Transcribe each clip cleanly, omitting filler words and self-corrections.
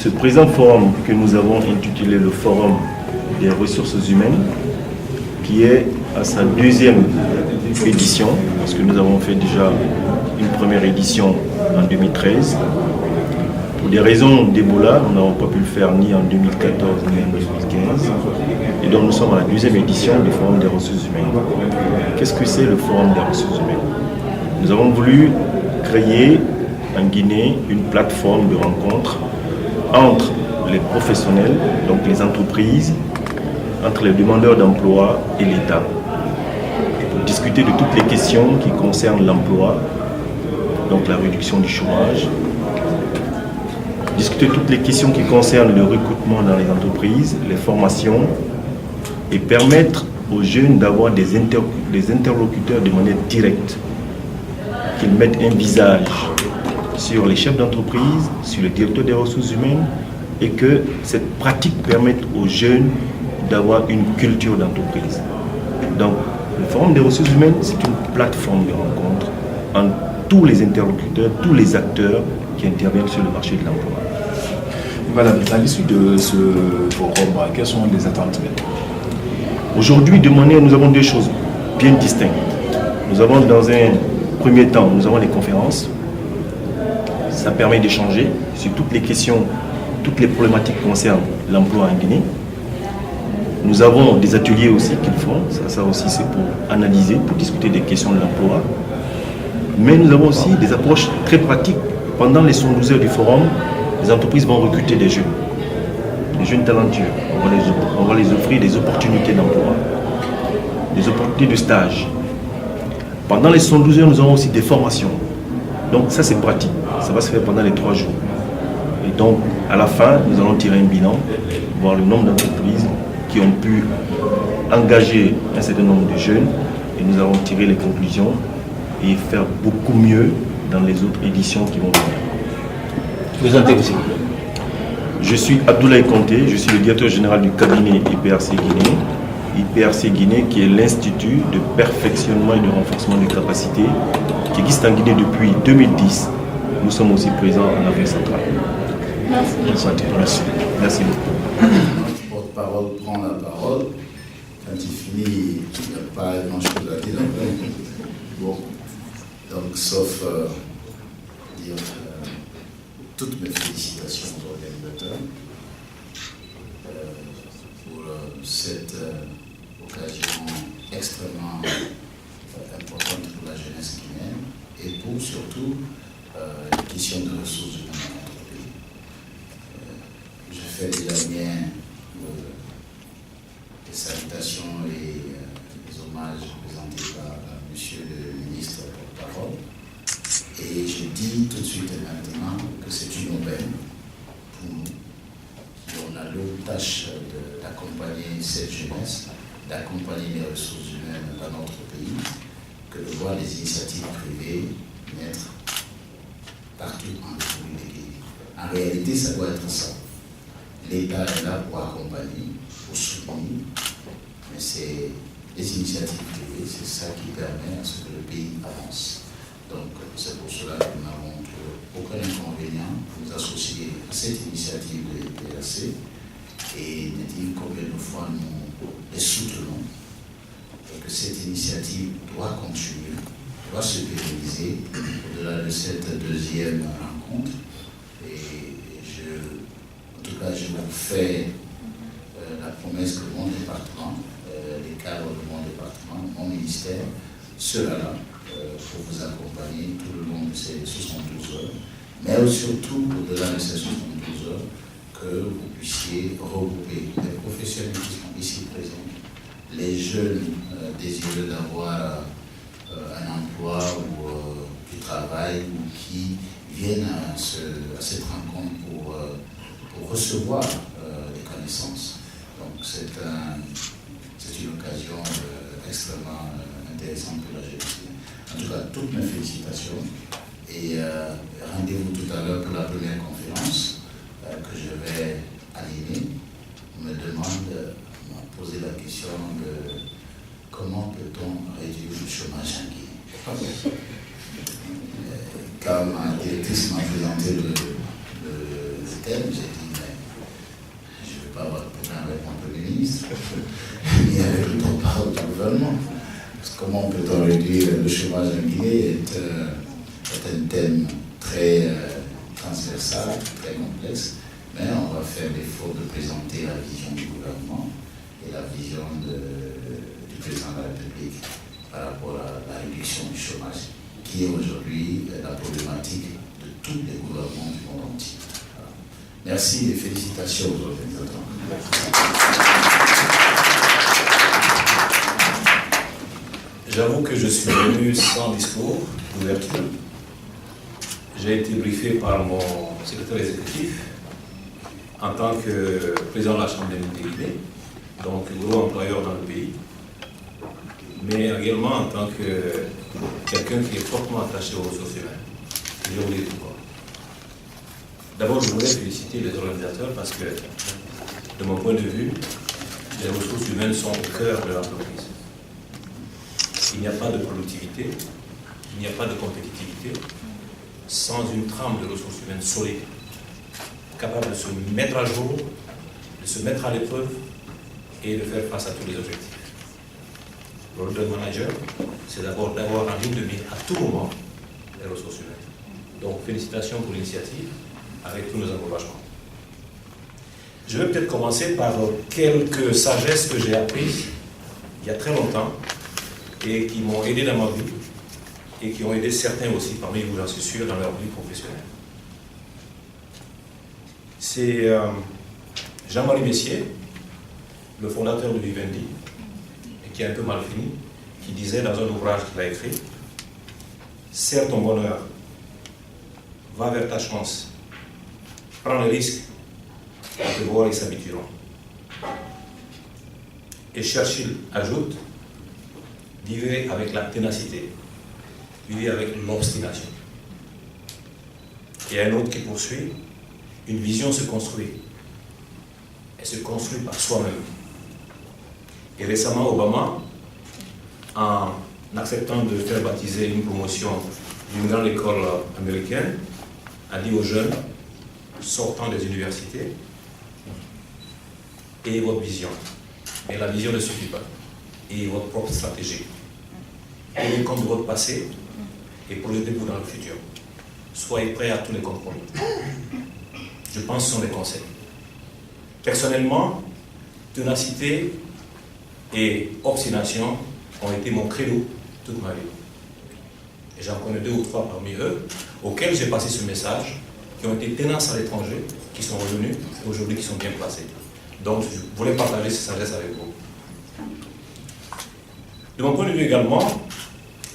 Ce présent forum que nous avons intitulé le Forum des ressources humaines, qui est à sa deuxième édition, parce que nous avons fait déjà une première édition en 2013. Pour des raisons d'Ebola, nous n'avons pas pu le faire ni en 2014 ni en 2015. Et donc nous sommes à la deuxième édition du Forum des ressources humaines. Qu'est-ce que c'est le Forum des ressources humaines? Nous avons voulu créer en Guinée une plateforme de rencontre entre les professionnels, donc les entreprises, entre les demandeurs d'emploi et l'État, pour discuter de toutes les questions qui concernent l'emploi, donc la réduction du chômage, discuter de toutes les questions qui concernent le recrutement dans les entreprises, les formations, et permettre aux jeunes d'avoir des interlocuteurs de manière directe, qu'ils mettent un visage sur les chefs d'entreprise, sur le directeur des ressources humaines, et que cette pratique permette aux jeunes d'avoir une culture d'entreprise. Donc, le Forum des ressources humaines, c'est une plateforme de rencontre entre tous les interlocuteurs, tous les acteurs qui interviennent sur le marché de l'emploi. Madame, à l'issue de ce forum, quelles sont les attentes? Aujourd'hui, de manière, nous avons deux choses bien distinctes. Nous avons dans un premier temps, nous avons les conférences. Ça permet d'échanger sur toutes les questions, toutes les problématiques qui concernent l'emploi en Guinée. Nous avons des ateliers aussi qu'ils font, ça aussi c'est pour analyser, pour discuter des questions de l'emploi. Mais nous avons aussi des approches très pratiques. Pendant les 112 heures du forum, les entreprises vont recruter des jeunes talentueux. On va les offrir des opportunités d'emploi, des opportunités de stage. Pendant les 112 heures, nous avons aussi des formations. Donc ça c'est pratique, ça va se faire pendant les 3 jours. Et donc à la fin, nous allons tirer un bilan, voir le nombre d'entreprises qui ont pu engager un certain nombre de jeunes, et nous allons tirer les conclusions et faire beaucoup mieux dans les autres éditions qui vont venir. Présentez-vous s'il vous plaît. Je suis Abdoulaye Conté, je suis le directeur général du cabinet IPRC Guinée. IPRC Guinée qui est l'Institut de perfectionnement et de renforcement des capacités qui existe en Guinée depuis 2010. Nous sommes aussi présents en Afrique centrale. Merci. Merci beaucoup. Notre porte-parole prend la parole. Quand il finit, il n'y a pas grand-chose à dire. Bon, donc sauf dire toutes mes félicitations aux organisateurs pour cette occasion extrêmement importante pour la jeunesse guinéenne et pour surtout les questions de ressources humaines dans notre pays. Je fais déjà bien les salutations et les hommages présentés par monsieur le ministre porte-parole. Et je dis tout de suite et maintenant que c'est une aubaine pour nous. On a l'autre tâche d'accompagner cette jeunesse, d'accompagner les ressources humaines dans notre pays, que de voir les initiatives privées naître partout en République de Guinée. En réalité, ça doit être ça. L'État est là pour accompagner, pour soutenir, mais c'est les initiatives privées, c'est ça qui permet à ce que le pays avance. Donc, c'est pour cela que nous n'avons aucun inconvénient pour nous associer à cette initiative de l'IPRC et nous dire combien de fois nous les soutenons et que cette initiative doit continuer, doit se pérenniser au-delà de cette deuxième rencontre. Et en tout cas, je vous fais la promesse que mon département, les cadres de mon département, mon ministère, sera là pour vous accompagner tout le long de ces 72 heures, mais surtout au-delà de ces 72 heures, que vous puissiez regrouper les professionnels qui sont ici présents, les jeunes désireux d'avoir un emploi ou du travail ou qui viennent à cette rencontre pour recevoir des connaissances. Donc c'est une occasion extrêmement intéressante pour la jeunesse. En tout cas, toutes mes félicitations et rendez-vous tout à l'heure pour la première conférence que je vais animer. On me m'a posé la question de comment peut-on réduire le chômage en Guinée. Quand ma directrice m'a présenté le thème, j'ai dit pas avoir de problème avec mon Premier ministre, ni avec le porte-parole du gouvernement. Parce que comment peut-on réduire le chômage en Guinée est un thème très transversal, très complexe, mais on va faire l'effort de présenter la vision du gouvernement et la vision du président de la République par rapport à la réduction du chômage, qui est aujourd'hui la problématique de tous les gouvernements du monde entier. Voilà. Merci et félicitations aux organisateurs. J'avoue que je suis venu sans discours d'ouverture. J'ai été briefé par mon secrétaire exécutif en tant que président de la Chambre des Guinée, donc gros employeur dans le pays, mais également en tant que quelqu'un qui est fortement attaché aux ressources humaines. Je vais vous dire pourquoi. D'abord, je voulais féliciter les organisateurs parce que, de mon point de vue, les ressources humaines sont au cœur de l'entreprise. Il n'y a pas de productivité, il n'y a pas de compétitivité sans une trame de ressources humaines solide, capable de se mettre à jour, de se mettre à l'épreuve et de faire face à tous les objectifs. Le rôle d'un manager, c'est d'abord d'avoir en ligne de mire à tout moment les ressources humaines. Donc, félicitations pour l'initiative avec tous nos encouragements. Je vais peut-être commencer par quelques sagesses que j'ai apprises il y a très longtemps et qui m'ont aidé dans ma vie et qui ont aidé certains aussi parmi vous, j'en suis sûr, dans leur vie professionnelle. C'est Jean-Marie Messier, le fondateur de Vivendi, et qui est un peu mal fini, qui disait dans un ouvrage qu'il a écrit: « Serre ton bonheur, va vers ta chance, prends le risque, à te voir, ils s'habitueront. » Et Churchill ajoute: « Vivez avec la ténacité, vivez avec l'obstination. » Il y a un autre qui poursuit: « Une vision se construit. Elle se construit par soi-même. » Et récemment, Obama, en acceptant de faire baptiser une promotion d'une grande école américaine, a dit aux jeunes sortant des universités: ayez votre vision. Mais la vision ne suffit pas. Ayez votre propre stratégie. Ayez compte de votre passé et projetez-vous dans le futur. Soyez prêts à tous les compromis. Je pense que ce sont des conseils. Personnellement, ténacité et obstination ont été mon credo toute ma vie. Et j'en connais 2 ou 3 parmi eux auxquels j'ai passé ce message, qui ont été tenaces à l'étranger, qui sont revenus et aujourd'hui qui sont bien placés. Donc je voulais partager ces sagesses avec vous. De mon point de vue également,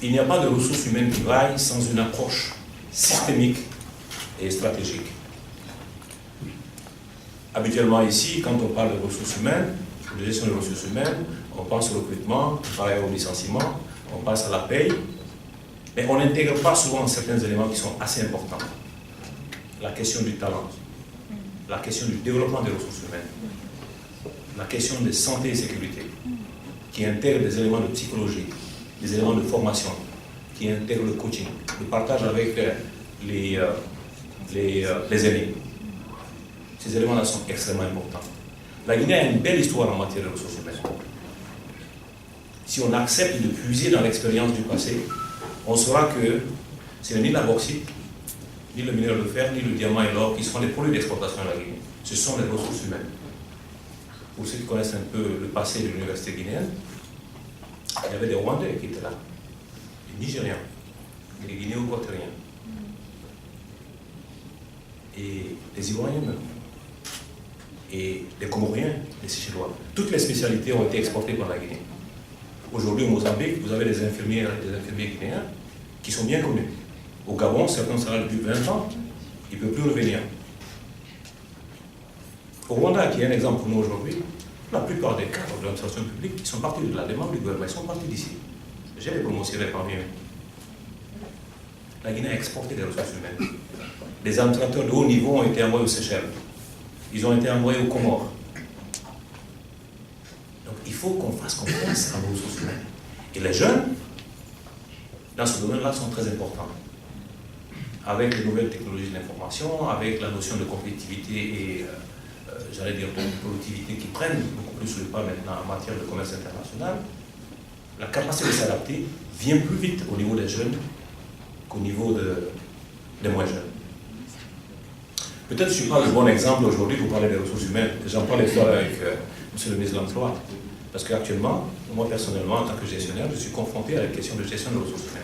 il n'y a pas de ressources humaines qui vaillent sans une approche systémique et stratégique. Habituellement ici, quand on parle de ressources humaines, de gestion des ressources humaines, on pense au recrutement, on parle au licenciement, on passe à la paye, mais on n'intègre pas souvent certains éléments qui sont assez importants. La question du talent, la question du développement des ressources humaines, la question de santé et sécurité, qui intègre des éléments de psychologie, des éléments de formation, qui intègre le coaching, le partage avec les aînés. Ces éléments-là sont extrêmement importants. La Guinée a une belle histoire en matière de ressources humaines. Si on accepte de puiser dans l'expérience du passé, on saura que ce n'est ni la bauxite, ni le minerai de fer, ni le diamant et l'or qui sont les produits d'exportation de la Guinée. Ce sont les ressources humaines. Pour ceux qui connaissent un peu le passé de l'université guinéenne, il y avait des Rwandais qui étaient là, des Nigériens, des Guinéo-Équatoriens, et des Ivoiriens même, et des Comoriens, des Seychellois. Toutes les spécialités ont été exportées par la Guinée. Aujourd'hui, au Mozambique, vous avez des infirmiers guinéens qui sont bien connus. Au Gabon, certains sont là depuis 20 ans, ils ne peuvent plus revenir. Au Rwanda, qui est un exemple pour nous aujourd'hui, la plupart des cadres de l'administration publique qui sont partis de la demande du gouvernement, ils sont partis d'ici. J'ai les promotionnés parmi eux. La Guinée a exporté des ressources humaines. Les administrateurs de haut niveau ont été envoyés aux Seychelles. Ils ont été envoyés aux Comores. Donc il faut qu'on fasse confiance à nos ressources humaines. Et les jeunes, dans ce domaine-là, sont très importants. Avec les nouvelles technologies de l'information, avec la notion de compétitivité et j'allais dire, de productivité qui prennent beaucoup plus le pas maintenant en matière de commerce international, la capacité de s'adapter vient plus vite au niveau des jeunes qu'au niveau des moins jeunes. Peut-être que je ne suis pas le bon exemple aujourd'hui pour parler des ressources humaines. J'en parlais tout à l'heure avec M. le ministre de l'Emploi. Parce qu'actuellement, moi personnellement, en tant que gestionnaire, je suis confronté à la question de gestion de ressources humaines.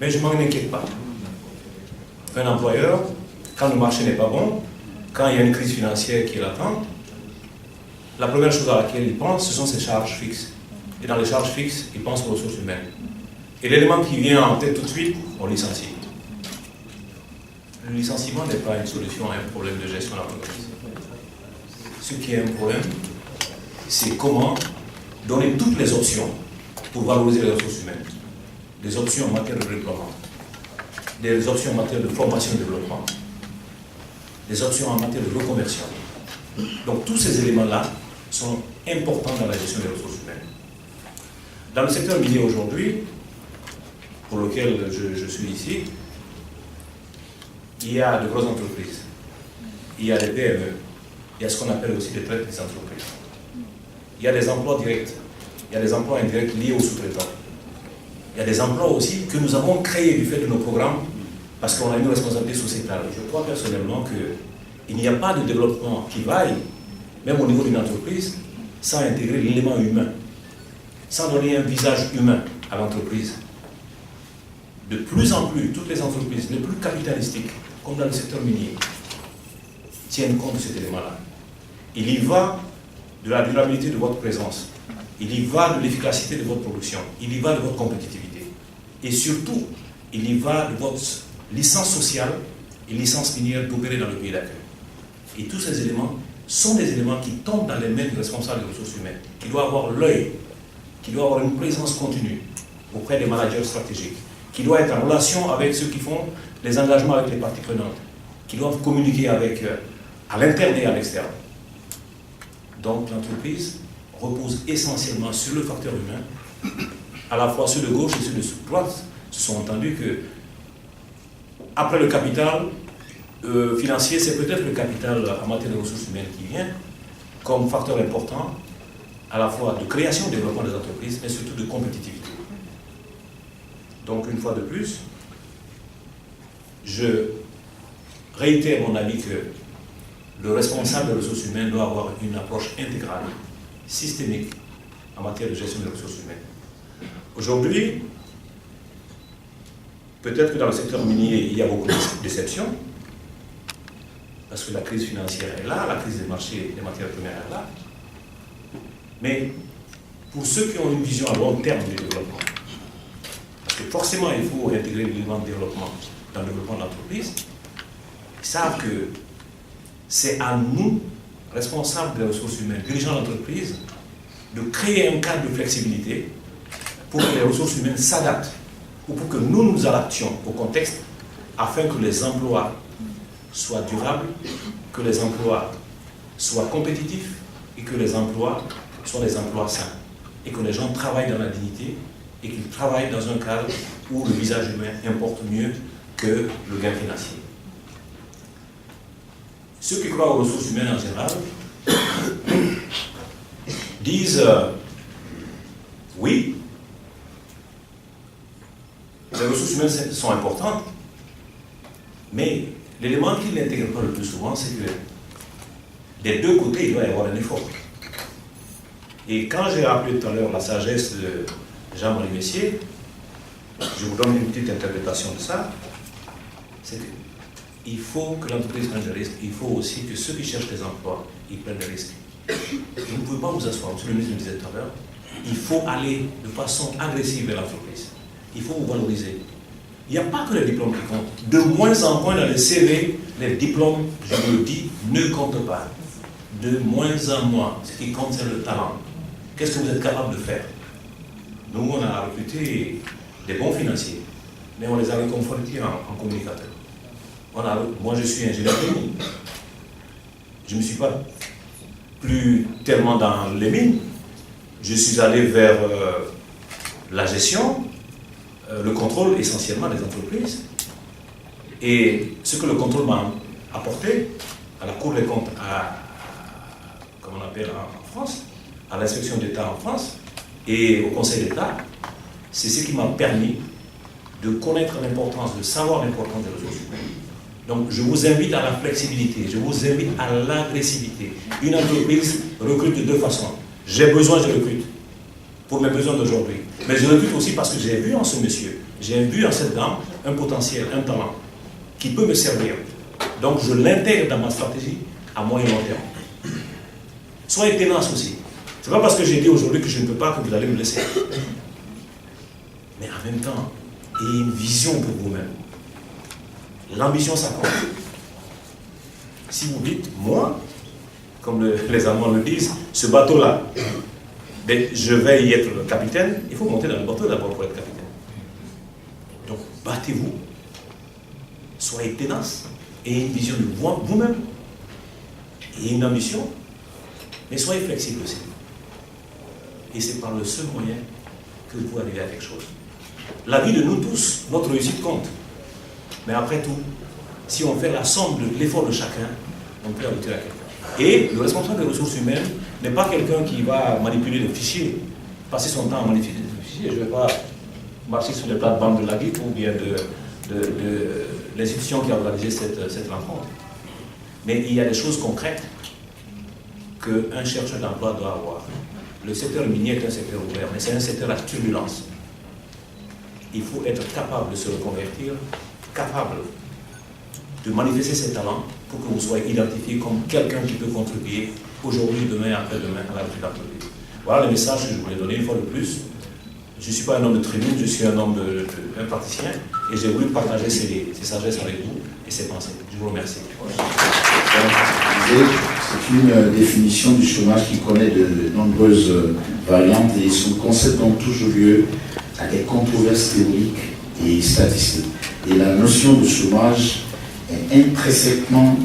Mais je ne m'en inquiète pas. Un employeur, quand le marché n'est pas bon, quand il y a une crise financière qui l'attend, la première chose à laquelle il pense, ce sont ses charges fixes. Et dans les charges fixes, il pense aux ressources humaines. Et l'élément qui vient en tête tout de suite, on licencie. Le licenciement n'est pas une solution à un problème de gestion de l'entreprise. Ce qui est un problème, c'est comment donner toutes les options pour valoriser les ressources humaines. Des options en matière de déploiement, des options en matière de formation et développement, des options en matière de reconversion. Donc tous ces éléments-là sont importants dans la gestion des ressources humaines. Dans le secteur minier aujourd'hui, pour lequel je suis ici, il y a de grosses entreprises, il y a des PME, il y a ce qu'on appelle aussi des traites des entreprises. Il y a des emplois directs, il y a des emplois indirects liés aux sous-traitants. Il y a des emplois aussi que nous avons créés du fait de nos programmes parce qu'on a une responsabilité sociétale. Je crois personnellement qu'il n'y a pas de développement qui vaille, même au niveau d'une entreprise, sans intégrer l'élément humain, sans donner un visage humain à l'entreprise. De plus en plus, toutes les entreprises les plus capitalistiques, comme dans le secteur minier, tiennent compte de cet élément-là. Il y va de la durabilité de votre présence. Il y va de l'efficacité de votre production. Il y va de votre compétitivité. Et surtout, il y va de votre licence sociale et licence minière d'opérer dans le pays d'accueil. Et tous ces éléments sont des éléments qui tombent dans les mains du responsable des ressources humaines, qui doit avoir l'œil, qui doit avoir une présence continue auprès des managers stratégiques, qui doit être en relation avec ceux qui font les engagements avec les parties prenantes, qui doivent communiquer avec, à l'interne et à l'externe. Donc l'entreprise repose essentiellement sur le facteur humain, à la fois ceux de gauche et ceux de droite se sont entendus que après le capital financier, c'est peut-être le capital en matière de ressources humaines qui vient comme facteur important à la fois de création et de développement des entreprises, mais surtout de compétitivité. Donc une fois de plus, je réitère mon avis que le responsable des ressources humaines doit avoir une approche intégrale, systémique, en matière de gestion des ressources humaines. Aujourd'hui, peut-être que dans le secteur minier, il y a beaucoup de déceptions, parce que la crise financière est là, la crise des marchés des matières premières est là. Mais pour ceux qui ont une vision à long terme du développement, parce que forcément il faut intégrer l'élément de développement dans le développement de l'entreprise, ils savent que c'est à nous, responsables des ressources humaines, dirigeants d'entreprise, de créer un cadre de flexibilité pour que les ressources humaines s'adaptent, ou pour que nous nous adaptions au contexte, afin que les emplois soient durables, que les emplois soient compétitifs et que les emplois soient des emplois sains. Et que les gens travaillent dans la dignité et qu'ils travaillent dans un cadre où le visage humain importe mieux que le gain financier. Ceux qui croient aux ressources humaines en général disent oui, les ressources humaines sont importantes, mais l'élément qui ne l'intègre pas le plus souvent, c'est que des deux côtés, il doit y avoir un effort. Et quand j'ai rappelé tout à l'heure la sagesse de Jean-Marie Messier, je vous donne une petite interprétation de ça, c'est qu'il faut que l'entreprise prenne des risques, il faut aussi que ceux qui cherchent des emplois, ils prennent des risques. Vous ne pouvez pas vous asseoir, monsieur le ministre le disait tout à l'heure, il faut aller de façon agressive vers l'entreprise. Il faut vous valoriser. Il n'y a pas que les diplômes qui comptent. De moins en moins dans les CV, les diplômes, je vous le dis, ne comptent pas. De moins en moins. Ce qui compte, c'est le talent. Qu'est-ce que vous êtes capable de faire? Nous, on a recruté des bons financiers, mais on les a reconvertis en communicateurs. Moi, je suis ingénieur technique. Je ne me suis pas plus tellement dans les mines. Je suis allé vers la gestion, le contrôle essentiellement des entreprises. Et ce que le contrôle m'a apporté à la Cour des comptes, à comme on appelle en France, à l'inspection d'État en France et au Conseil d'État, c'est ce qui m'a permis de connaître l'importance, de savoir l'importance des ressources humaines. Donc je vous invite à la flexibilité, je vous invite à l'agressivité. Une entreprise recrute de deux façons. J'ai besoin, je recrute, pour mes besoins d'aujourd'hui. Mais je recrute aussi parce que j'ai vu en ce monsieur, j'ai vu en cette dame un potentiel, un talent qui peut me servir. Donc je l'intègre dans ma stratégie à moyen et long terme. Soyez ténace aussi. Ce n'est pas parce que j'ai dit aujourd'hui que je ne peux pas que vous allez me laisser. Mais en même temps, ayez une vision pour vous-même. L'ambition, ça compte. Si vous dites, moi, comme les Allemands le disent, ce bateau-là, je vais y être le capitaine, il faut monter dans le bateau d'abord pour être capitaine. Donc, battez-vous, soyez tenace, ayez une vision de vous-même, ayez une ambition, mais soyez flexible aussi. Et c'est par le seul moyen que vous arrivez à quelque chose. La vie de nous tous, notre réussite compte. Mais après tout, si on fait la somme de l'effort de chacun, on peut aboutir à quelqu'un. Et le responsable des ressources humaines n'est pas quelqu'un qui va manipuler les fichiers, passer son temps à manipuler les fichiers. Je ne vais pas marcher sur les plates-bandes de la GIC ou bien de l'institution qui a organisé cette rencontre. Mais il y a des choses concrètes qu'un chercheur d'emploi doit avoir. Le secteur minier est un secteur ouvert, mais c'est un secteur à turbulence. Il faut être capable de se reconvertir, capable de manifester ses talents pour que vous soyez identifié comme quelqu'un qui peut contribuer aujourd'hui, demain, après-demain à la vie de l'entreprise. Voilà le message que je voulais donner une fois de plus. Je ne suis pas un homme de tribune, je suis un homme un praticien et j'ai voulu partager ces sagesses avec vous et ces pensées. Je vous remercie. C'est une définition du chômage qui connaît de nombreuses variantes et son concept donne toujours lieu à des controverses théoriques et statistiques. Et la notion de chômage est intrinsèquement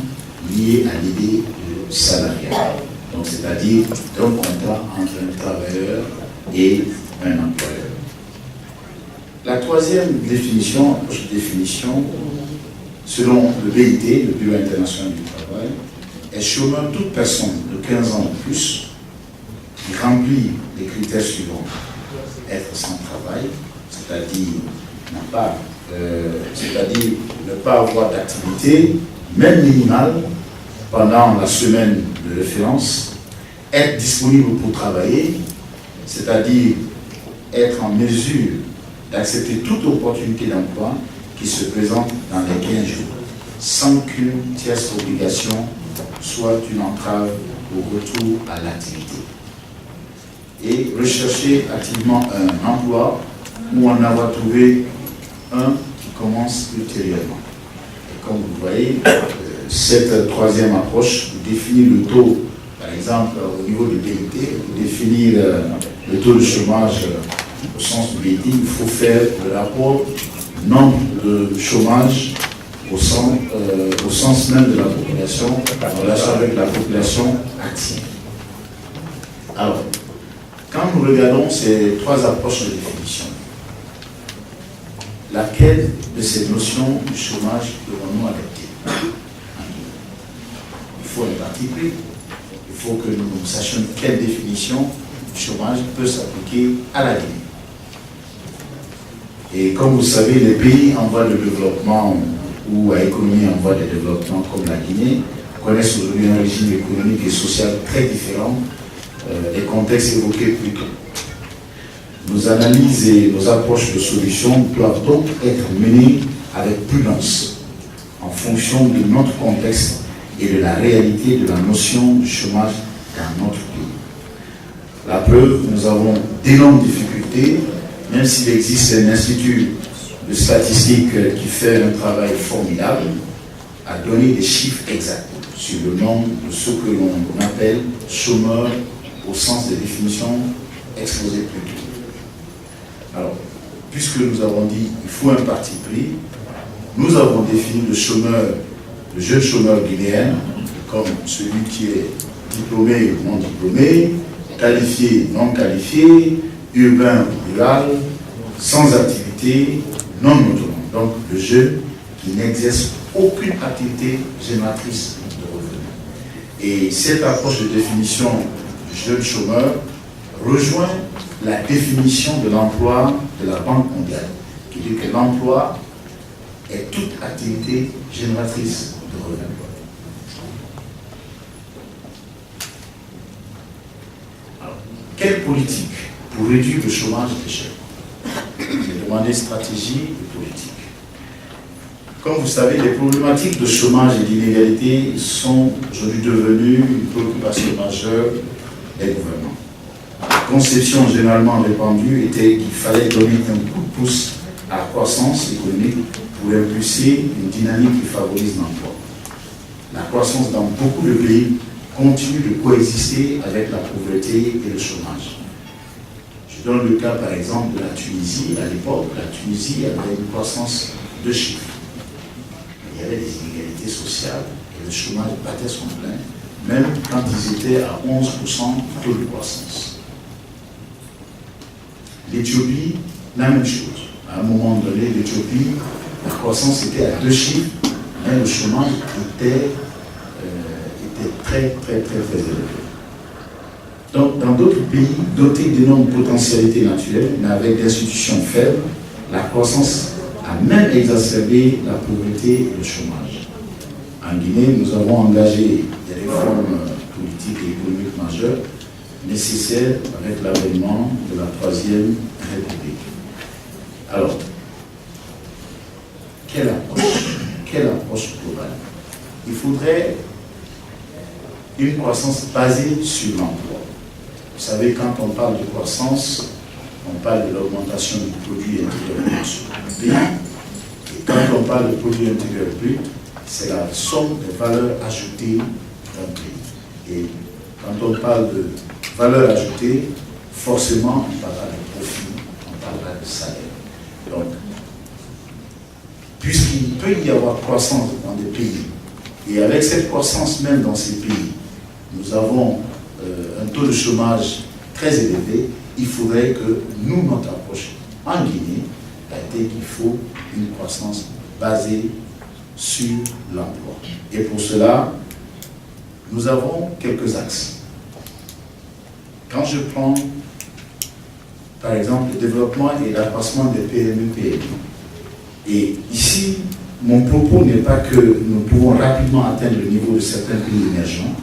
liée à l'idée de salariat. Donc, c'est-à-dire d'un contrat entre un travailleur et un employeur. La troisième définition, selon le BIT, le Bureau international du travail, est chômeur toute personne de 15 ans ou plus qui remplit les critères suivants. Être sans travail, c'est-à-dire ne pas avoir d'activité, même minimale, pendant la semaine de référence, être disponible pour travailler, c'est-à-dire être en mesure d'accepter toute opportunité d'emploi qui se présente dans les 15 jours, sans qu'une tierce obligation soit une entrave au retour à l'activité. Et rechercher activement un emploi ou en avoir trouvé un qui commence ultérieurement. Et comme vous voyez, cette troisième approche définit le taux, par exemple au niveau du BIT, pour définir le taux de chômage au sens du BIT, il faut faire le rapport nombre de chômage au sens même de la population, en relation avec la population active. Alors, quand nous regardons ces trois approches de définition, laquelle de ces notions du chômage devons-nous adapter? Il faut un parti pris. Il faut que nous sachions quelle définition du chômage peut s'appliquer à la Guinée. Et comme vous savez, les pays en voie de développement ou à économie en voie de développement comme la Guinée connaissent aujourd'hui un régime économique et social très différent des contextes évoqués plus tôt. Nos analyses et nos approches de solutions doivent donc être menées avec prudence en fonction de notre contexte et de la réalité de la notion du chômage dans notre pays. La preuve, nous avons d'énormes difficultés, même s'il existe un institut de statistiques qui fait un travail formidable, à donner des chiffres exacts sur le nombre de ce que l'on appelle chômeurs au sens des définitions exposées plus tôt. Alors, puisque nous avons dit qu'il faut un parti pris, nous avons défini le jeune chômeur guinéen comme celui qui est diplômé ou non diplômé, qualifié, non qualifié, urbain ou rural, sans activité, non autonome. Donc le jeune qui n'exerce aucune activité génératrice de revenus. Et cette approche de définition du jeune chômeur rejoint la définition de l'emploi de la Banque mondiale, qui dit que l'emploi est toute activité génératrice de revenus. Alors, quelle politique pour réduire le chômage des jeunes? J'ai demandé stratégie et politique. Comme vous savez, les problématiques de chômage et d'inégalité sont aujourd'hui devenues une préoccupation majeure des gouvernements. La conception généralement répandue était qu'il fallait donner un coup de pouce à la croissance économique pour impulser une dynamique qui favorise l'emploi. La croissance dans beaucoup de pays continue de coexister avec la pauvreté et le chômage. Je donne le cas par exemple de la Tunisie. À l'époque, la Tunisie avait une croissance de chiffres. Il y avait des inégalités sociales et le chômage battait son plein, même quand ils étaient à 11% de taux de croissance. L'Éthiopie, la même chose. À un moment donné, l'Éthiopie, la croissance était à 2 chiffres, mais le chômage était très élevé. Donc, dans d'autres pays dotés d'énormes potentialités naturelles, mais avec des institutions faibles, la croissance a même exacerbé la pauvreté et le chômage. En Guinée, nous avons engagé des réformes politiques et économiques majeures nécessaires avec l'avènement de la Troisième République. Alors, quelle approche globale? Il faudrait une croissance basée sur l'emploi. Vous savez, quand on parle de croissance, on parle de l'augmentation du produit intérieur brut du pays. Et quand on parle de produit intérieur brut, c'est la somme des valeurs ajoutées d'un pays. Et quand on parle de valeur ajoutée, forcément, on parlera de profit, on parlera de salaire. Donc, puisqu'il peut y avoir croissance dans des pays, et avec cette croissance même dans ces pays, nous avons un taux de chômage très élevé, il faudrait que nous, notre approche en Guinée, a été qu'il faut une croissance basée sur l'emploi. Et pour cela, nous avons quelques axes. Quand je prends, par exemple, le développement et l'accroissement des PME-PMI, et ici, mon propos n'est pas que nous pouvons rapidement atteindre le niveau de certains pays émergents,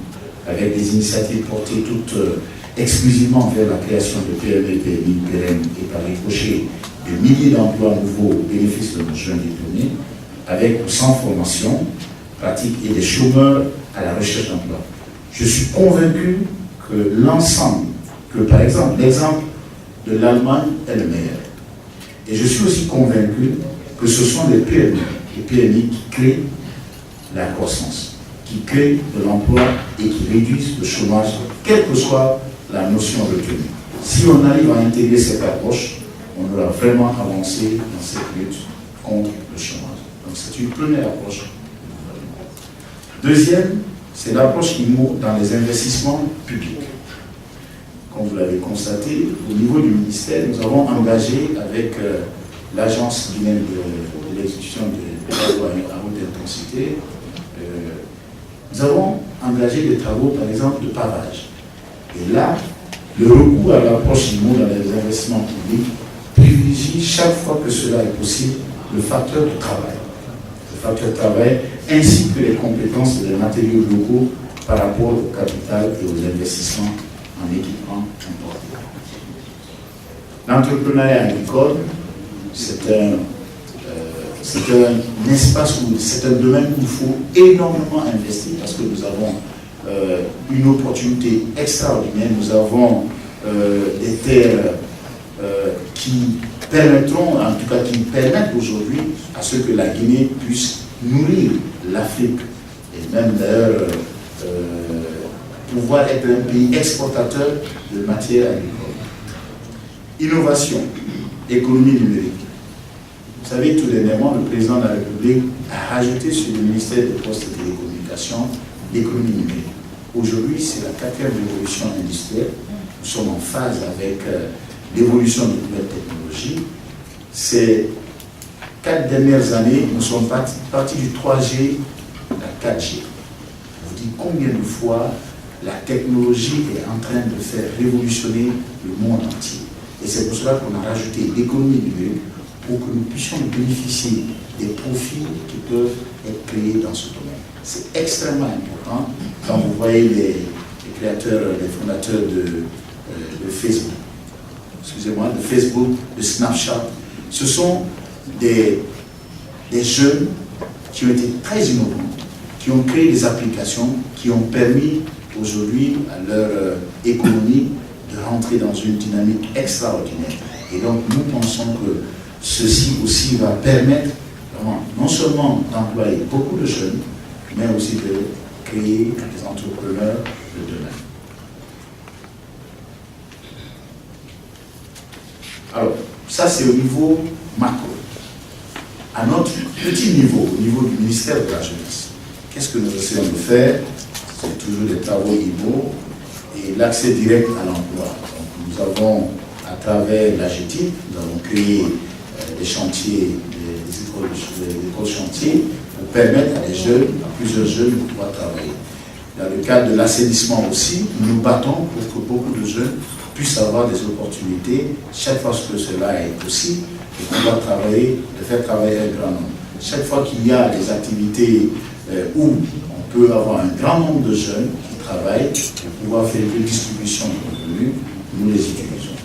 avec des initiatives portées toutes exclusivement vers la création de PME, PMI, pérennes et par ricochet de milliers d'emplois nouveaux au bénéfice de nos jeunes diplômés, avec ou sans formation pratique et des chômeurs à la recherche d'emploi. Je suis convaincu que l'ensemble, que par exemple l'exemple de l'Allemagne est le meilleur. Et je suis aussi convaincu que ce sont les PME et PMI qui créent la croissance, qui créent de l'emploi et qui réduisent le chômage, quelle que soit la notion retenue. Si on arrive à intégrer cette approche, on aura vraiment avancé dans cette lutte contre le chômage. Donc c'est une première approche. Deuxième, c'est l'approche IMO dans les investissements publics. Comme vous l'avez constaté, au niveau du ministère, nous avons engagé avec l'Agence guinéenne de l'exécution des travaux à haute intensité, nous avons engagé des travaux, par exemple, de pavage. Et là, le recours à l'approche IMO dans les investissements publics privilégie chaque fois que cela est possible le facteur de travail. Le facteur de travail ainsi que les compétences des matériaux locaux par rapport au capital et aux investissements en équipement importé. L'entrepreneuriat agricole, c'est un espace où c'est un domaine où il faut énormément investir parce que nous avons une opportunité extraordinaire. Nous avons des terres qui permettront, en tout cas qui permettent aujourd'hui à ce que la Guinée puisse nourrir l'Afrique et même d'ailleurs pouvoir être un pays exportateur de matières agricoles. Innovation, économie numérique. Vous savez, tout dernièrement, le président de la République a rajouté sur le ministère des Postes et des Télécommunications l'économie numérique. Aujourd'hui, c'est la 4e révolution industrielle. Nous sommes en phase avec l'évolution de nouvelles technologies. Ces 4 dernières années, nous sommes partis du 3G à 4G. Vous dit combien de fois la technologie est en train de faire révolutionner le monde entier. Et c'est pour cela qu'on a rajouté l'économie numérique pour que nous puissions bénéficier des profits qui peuvent être créés dans ce domaine. C'est extrêmement important quand vous voyez les créateurs, les fondateurs de Facebook, excusez-moi, de Facebook, de Snapchat. Ce sont des jeunes qui ont été très innovants, qui ont créé des applications qui ont permis aujourd'hui à leur économie de rentrer dans une dynamique extraordinaire. Et donc nous pensons que ceci aussi va permettre vraiment, non seulement d'employer beaucoup de jeunes, mais aussi de créer des entrepreneurs de demain. Alors, ça c'est au niveau macro. À notre petit niveau, au niveau du ministère de la Jeunesse, qu'est-ce que nous essayons de faire? C'est toujours des travaux IMO et l'accès direct à l'emploi. Donc, nous avons, à travers l'AGETIP, nous avons créé des chantiers, des écoles chantiers pour permettre à des jeunes, à plusieurs jeunes, de pouvoir travailler. Dans le cadre de l'assainissement aussi, nous nous battons pour que beaucoup de jeunes puissent avoir des opportunités chaque fois que cela est possible et qu'on va travailler, de faire travailler un grand nombre. Chaque fois qu'il y a des activités où on peut avoir un grand nombre de jeunes qui travaillent pour pouvoir faire une distribution de revenus, nous les utilisons.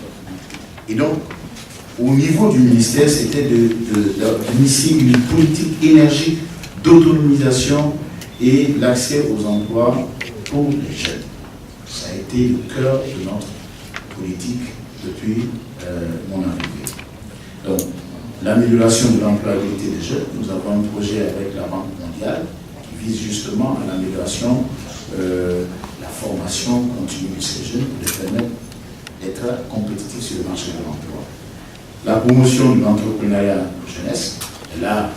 Et donc, au niveau du ministère, c'était d'initier une politique énergique d'autonomisation et l'accès aux emplois pour les jeunes. Ça a été le cœur de notre politique depuis mon arrivée. Donc, l'amélioration de l'employabilité des jeunes, nous avons un projet avec la Banque mondiale qui vise justement à l'amélioration la formation continue de ces jeunes pour les permettre d'être compétitifs sur le marché de l'emploi. La promotion de l'entrepreneuriat jeunesse, là,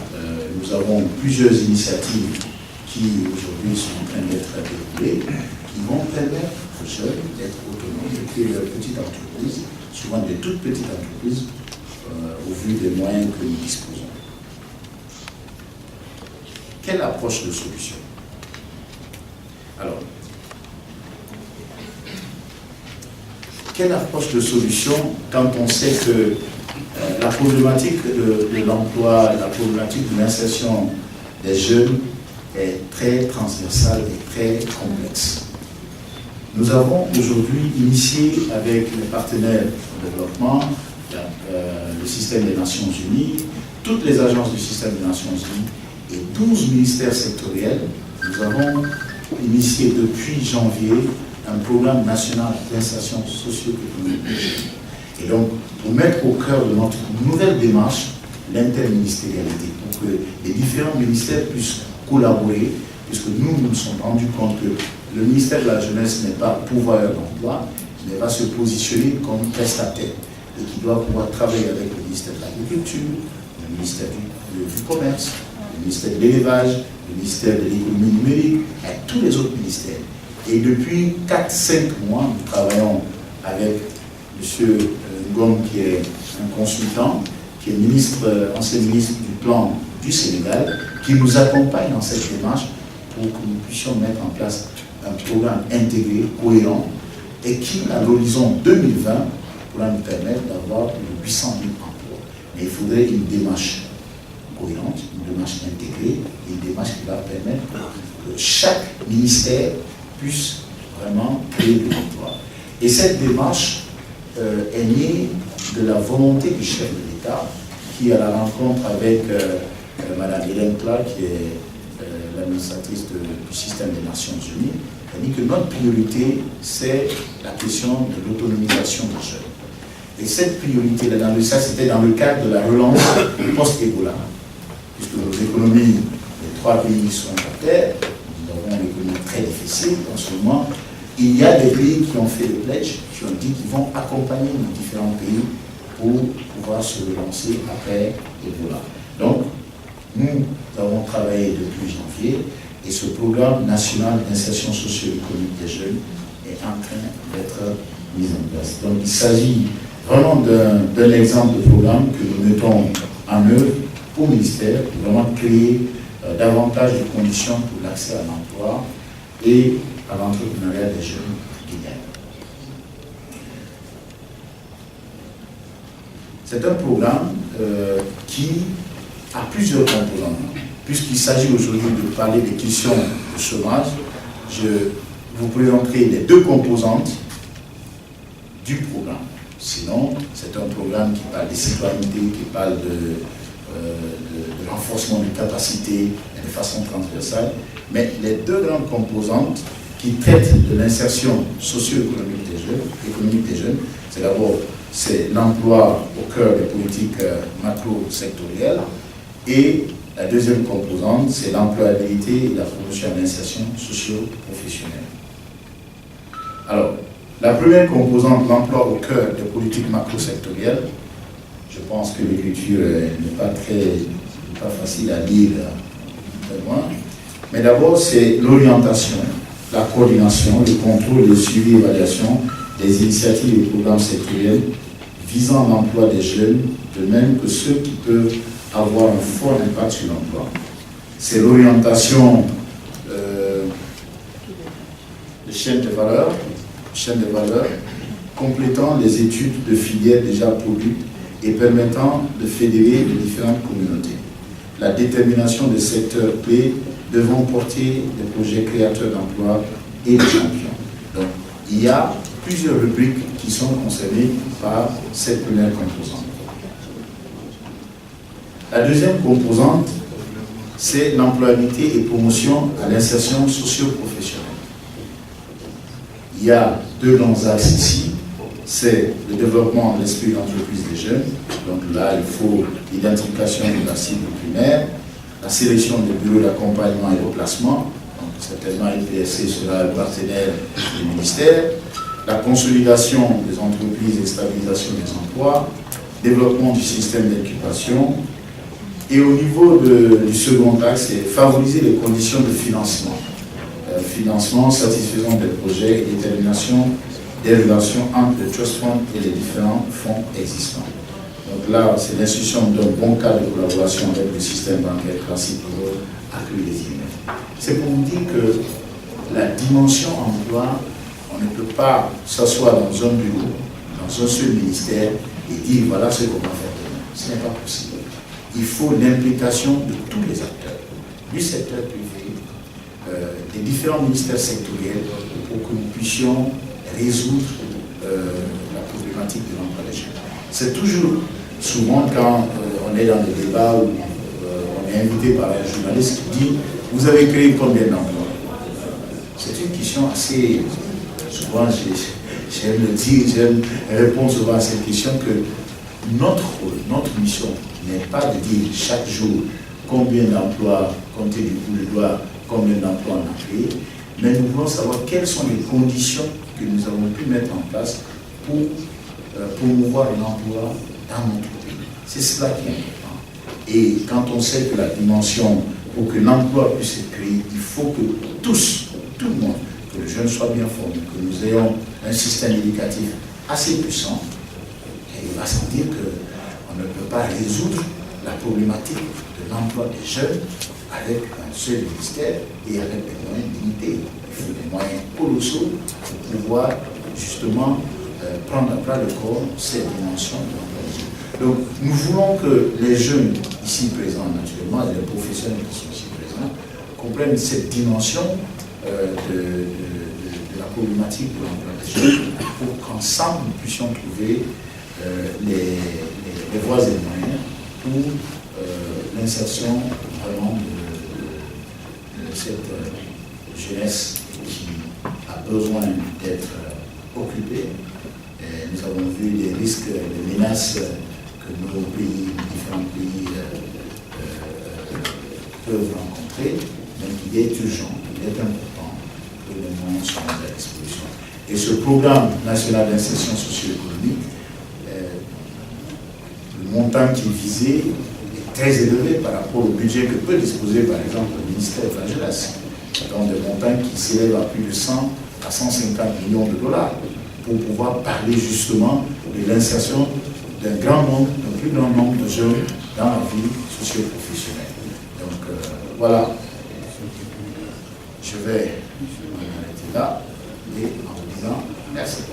nous avons plusieurs initiatives qui aujourd'hui sont en train d'être déroulées, qui vont permettre aux jeunes d'être autonomes, de créer leur petite entreprise, souvent des toutes petites entreprises, au vu des moyens que nous disposons. Quelle approche de solution? Alors, quelle approche de solution quand on sait que la problématique de l'emploi, la problématique de l'insertion des jeunes est très transversale et très complexe. Nous avons aujourd'hui initié avec les partenaires de développement, le système des Nations Unies, toutes les agences du système des Nations Unies et 12 ministères sectoriels. Nous avons initié depuis janvier un programme national d'insertion socio-économique. Et donc, pour mettre au cœur de notre nouvelle démarche l'interministérialité, pour que les différents ministères puissent collaborer, puisque nous nous sommes rendus compte que le ministère de la Jeunesse n'est pas pourvoyeur d'emploi, mais va se positionner comme prestataire et qui doit pouvoir travailler avec le ministère de l'Agriculture, le ministère du Commerce, le ministère de l'Élevage, le ministère de l'Économie numérique et tous les autres ministères. Et depuis 4-5 mois, nous travaillons avec M. Ngom, qui est un consultant, qui est ancien ministre du Plan du Sénégal, qui nous accompagne dans cette démarche pour que nous puissions mettre en place un programme intégré, cohérent, et qui, à l'horizon 2020, pourra nous permettre d'avoir 800 000 emplois. Mais il faudrait une démarche cohérente, une démarche intégrée, une démarche qui va permettre que chaque ministère puisse vraiment créer de l'emploi. Et cette démarche est née de la volonté du chef de l'État, qui, à la rencontre avec Mme Hélène Clark, qui est l'administratrice du système des Nations Unies, a dit que notre priorité, c'est la question de l'autonomisation des jeunes. Et cette priorité, ça c'était dans le cadre de la relance post-Ebola, puisque nos économies, les 3 pays sont à terre, nous avons une économie très difficile en ce moment. Il y a des pays qui ont fait le pledge, qui ont dit qu'ils vont accompagner nos différents pays pour pouvoir se relancer après Ebola. Donc, nous avons travaillé depuis janvier et ce programme national d'insertion socio-économique des jeunes est en train d'être mis en place. Donc, il s'agit vraiment d'un exemple de programme que nous mettons en œuvre au ministère pour vraiment créer davantage de conditions pour l'accès à l'emploi et à l'entrepreneuriat des jeunes guinéens. C'est un programme qui a plusieurs composants. Puisqu'il s'agit aujourd'hui de parler des questions de chômage, je vous présenterai les deux composantes du programme. Sinon, c'est un programme qui parle des citoyennetés, qui parle de renforcement des capacités et de façon transversale. Mais les deux grandes composantes qui traitent de l'insertion socio-économique des jeunes, c'est d'abord l'emploi au cœur des politiques macro-sectorielles, et la deuxième composante, c'est l'employabilité et la promotion de l'insertion socio-professionnelle. Alors, la première composante, l'emploi au cœur des politiques macro-sectorielles, je pense que l'écriture n'est pas facile à lire de loin, mais d'abord c'est l'orientation, la coordination, le contrôle, le suivi et l'évaluation des initiatives et programmes sectoriels visant l'emploi des jeunes, de même que ceux qui peuvent avoir un fort impact sur l'emploi. C'est l'orientation de chaîne de valeur, complétant les études de filières déjà produites et permettant de fédérer les différentes communautés. La détermination des secteurs clés devant porter des projets créateurs d'emplois et de champions. Donc, il y a plusieurs rubriques qui sont concernées par cette première composante. La deuxième composante, c'est l'employabilité et promotion à l'insertion socio-professionnelle. Il y a deux grands axes ici. C'est le développement de l'esprit d'entreprise des jeunes. Donc là, il faut l'identification de la cible primaire, la sélection des bureaux d'accompagnement et de placement. Donc certainement, l'IPSC sera le partenaire du ministère. La consolidation des entreprises et stabilisation des emplois, développement du système d'incubation. Et au niveau du second axe, c'est favoriser les conditions de financement. Financement satisfaisant des projets et détermination des relations entre le Trust Fund et les différents fonds existants. Donc là, c'est l'institution d'un bon cadre de collaboration avec le système bancaire classique pour accroître les IMF. C'est pour vous dire que la dimension emploi, on ne peut pas s'asseoir dans un bureau, dans un seul ministère et dire voilà ce qu'on va faire demain. Ce n'est pas possible. Il faut l'implication de tous les acteurs, du secteur privé, des différents ministères sectoriels, pour que nous puissions résoudre la problématique de l'emploi des jeunes. C'est toujours, souvent quand on est dans des débats où on est invité par un journaliste qui dit « Vous avez créé combien d'emplois ?» C'est une question assez... Souvent, j'aime le dire, j'aime répondre souvent à cette question que notre rôle, notre mission n'est pas de dire chaque jour combien d'emplois, compter du bout de doigt, combien d'emplois on a créé, mais nous voulons savoir quelles sont les conditions que nous avons pu mettre en place pour promouvoir l'emploi dans notre pays. C'est cela qui est important. Et quand on sait que la dimension, pour que l'emploi puisse être créé, il faut que tous, tout le monde, que les jeunes soient bien formés, que nous ayons un système éducatif assez puissant, et il va sans dire qu'on ne peut pas résoudre la problématique de l'emploi des jeunes avec un seul ministère et avec des moyens limités. Il faut des moyens colossaux pour pouvoir justement prendre à bras le corps cette dimension de l'emploi des jeunes. Donc nous voulons que les jeunes ici présents naturellement et les professionnels qui sont ici présents comprennent cette dimension de la problématique de l'emploi des jeunes pour qu'ensemble nous puissions trouver les voies et les moyens pour l'insertion vraiment de cette jeunesse qui a besoin d'être occupée. Et nous avons vu les risques, les menaces que nos pays, différents pays peuvent rencontrer, donc il est urgent, il est important que les moyens soient mis à disposition. Et ce programme national d'insertion socio-économique, le montant qui est visé est très élevé par rapport au budget que peut disposer par exemple le ministère de la Jeunesse. Donc des montants qui s'élèvent à plus de 100 à 150 millions de dollars pour pouvoir parler justement de l'insertion d'un plus grand nombre de jeunes dans la vie socio-professionnelle. Donc voilà, je vais M. Moïna Tega, et en vous disant merci.